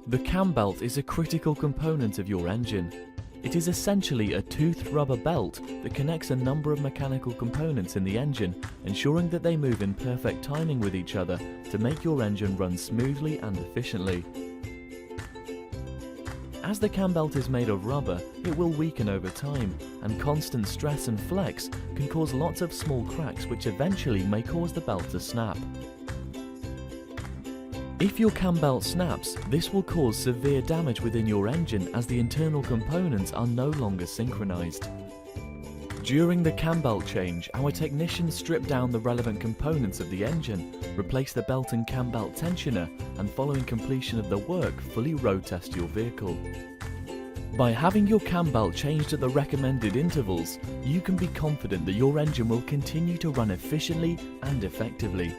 The cam belt is a critical component of your engine. It is essentially a toothed rubber belt that connects a number of mechanical components in the engine, ensuring that they move in perfect timing with each other to make your engine run smoothly and efficiently. As the cam belt is made of rubber, it will weaken over time, and constant stress and flex can cause lots of small cracks which eventually may cause the belt to snap. If your cam belt snaps, this will cause severe damage within your engine as the internal components are no longer synchronized. During the cam belt change, our technicians strip down the relevant components of the engine, replace the belt and cam belt tensioner, and following completion of the work, fully road test your vehicle. By having your cam belt changed at the recommended intervals, you can be confident that your engine will continue to run efficiently and effectively.